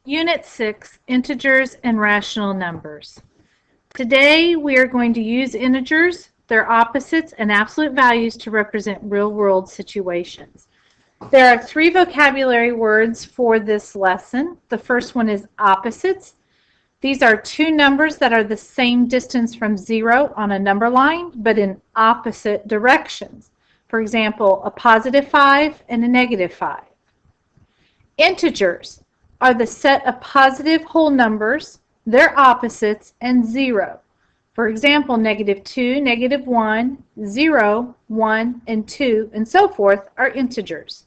Unit 6, Integers and Rational Numbers. Today we are going to use integers, their opposites, and absolute values to represent real-world situations. There are 3 vocabulary words for this lesson. The first one is opposites. These are 2 numbers that are the same distance from 0 on a number line, but in opposite directions. For example, a positive 5 and a negative 5. Integers are the set of positive whole numbers, their opposites, and 0. For example, -2, -1, 0, 1, and 2, and so forth are integers.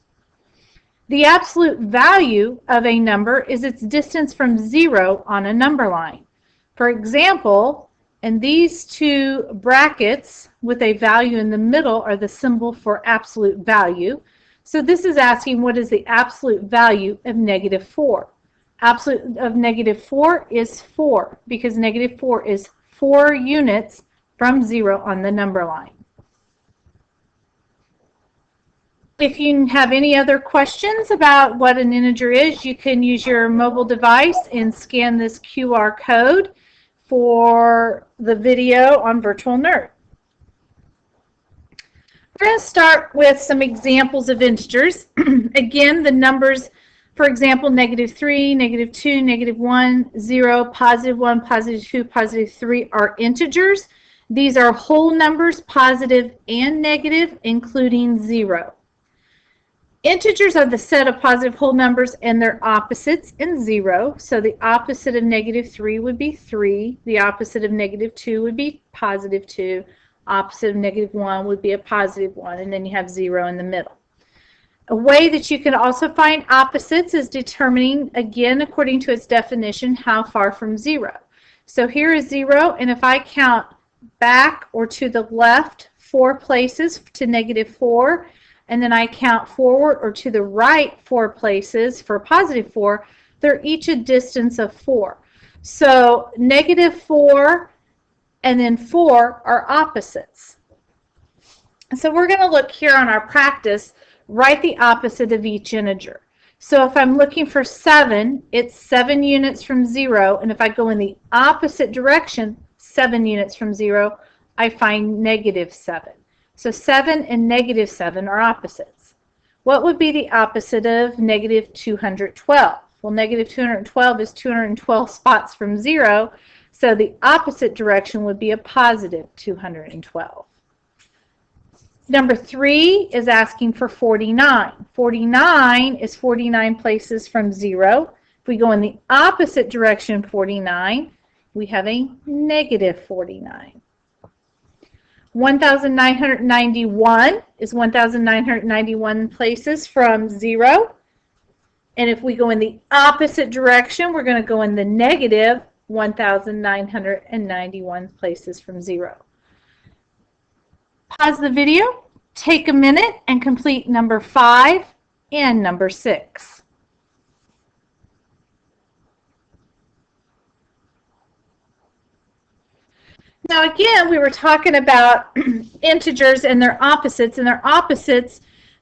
The absolute value of a number is its distance from 0 on a number line. For example, in these 2 brackets with a value in the middle are the symbol for absolute value. So this is asking what is the absolute value of -4. Absolute of -4 is 4 because -4 is 4 units from 0 on the number line. If you have any other questions about what an integer is, you can use your mobile device and scan this QR code for the video on Virtual Nerd. We're going to start with some examples of integers. Again, the numbers, for example, -3, -2, -1, 0, +1, +2, +3 are integers. These are whole numbers, positive and negative, including 0. Integers are the set of positive whole numbers and their opposites in 0. So the opposite of -3 would be 3. The opposite of -2 would be +2. Opposite of -1 would be a +1, and then you have 0 in the middle. A way that you can also find opposites is determining, again, according to its definition, how far from 0. So here is 0, and if I count back or to the left 4 places to -4, and then I count forward or to the right 4 places for +4, they're each a distance of 4. So -4 and then 4 are opposites. So we're going to look here on our practice, write the opposite of each integer. So if I'm looking for 7, it's 7 units from 0, and if I go in the opposite direction, 7 units from 0, I find -7. So 7 and -7 are opposites. What would be the opposite of -212? Well, -212 is 212 spots from 0, so the opposite direction would be a +212. Number 3 is asking for 49. 49 is 49 places from 0. If we go in the opposite direction, 49, we have a -49. 1,991 is 1,991 places from 0. And if we go in the opposite direction, we're going to go in the negative 1,991 places from 0. Pause the video, take a minute, and complete number 5 and number 6. Now again, we were talking about integers and their opposites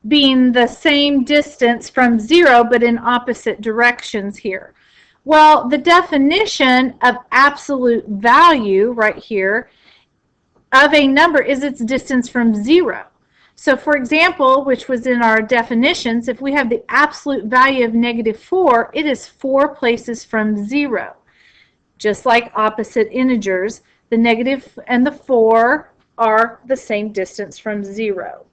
being the same distance from 0 but in opposite directions here. Well, the definition of absolute value right here of a number is its distance from 0. So for example, which was in our definitions, if we have the absolute value of -4, it is 4 places from 0. Just like opposite integers, the negative and the 4 are the same distance from 0.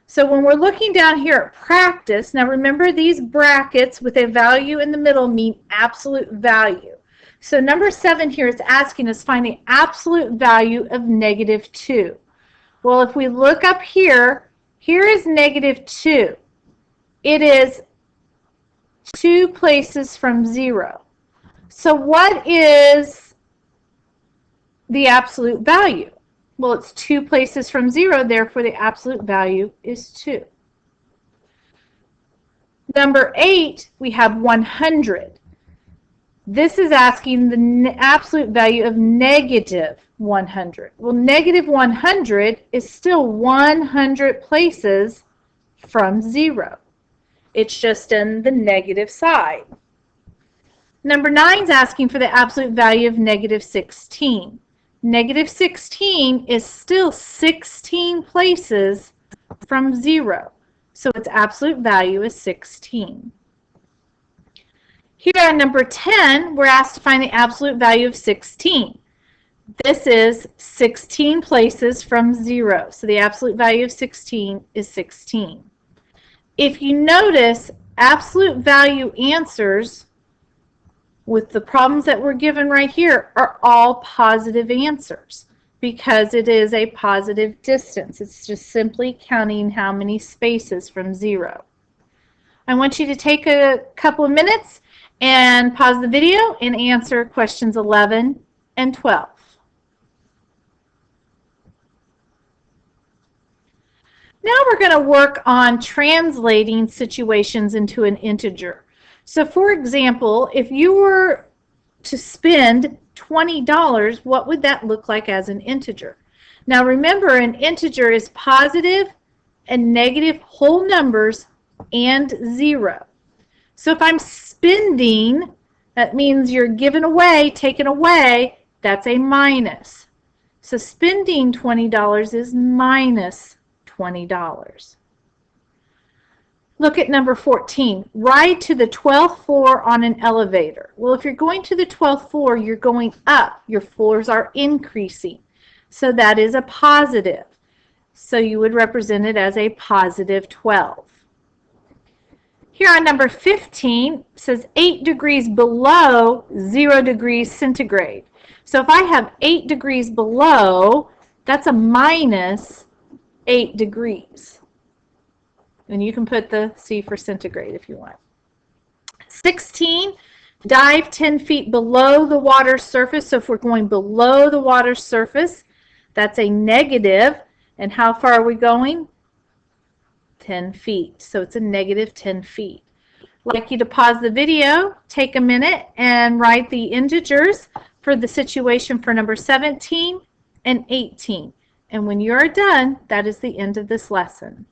So when we're looking down here at practice, now remember these brackets with a value in the middle mean absolute value. So number 7 here is asking us find the absolute value of -2. Well, if we look up here, here is -2. It is 2 places from 0. So what is the absolute value? Well, it's 2 places from 0, therefore the absolute value is 2. Number 8, we have 100. This is asking the absolute value of -100. Well, -100 is still 100 places from 0. It's just in the negative side. Number 9 is asking for the absolute value of negative 16. Negative 16 is still 16 places from 0. So its absolute value is 16. Here on number 10, we're asked to find the absolute value of 16. This is 16 places from 0. So the absolute value of 16 is 16. If you notice, absolute value answers with the problems that we're given right here are all positive answers because it is a positive distance. It's just simply counting how many spaces from 0. I want you to take a couple of minutes and pause the video and answer questions 11 and 12. Now we're going to work on translating situations into an integer. So for example, if you were to spend $20, what would that look like as an integer? Now remember, an integer is positive and negative whole numbers and 0. So if I'm spending, that means you're giving away, taking away, that's a minus. So spending $20 is minus $20. Look at number 14. Ride to the 12th floor on an elevator. Well, if you're going to the 12th floor, you're going up. Your floors are increasing. So that is a positive. So you would represent it as a positive 12. Here on number 15, it says 8 degrees below 0 degrees centigrade. So if I have 8 degrees below, that's a minus 8 degrees. And you can put the C for centigrade if you want. 16, dive 10 feet below the water's surface. So if we're going below the water's surface, that's a negative. And how far are we going? 10 feet. So it's a negative 10 feet. I'd like you to pause the video, take a minute, and write the integers for the situation for number 17 and 18. And when you're done, that is the end of this lesson.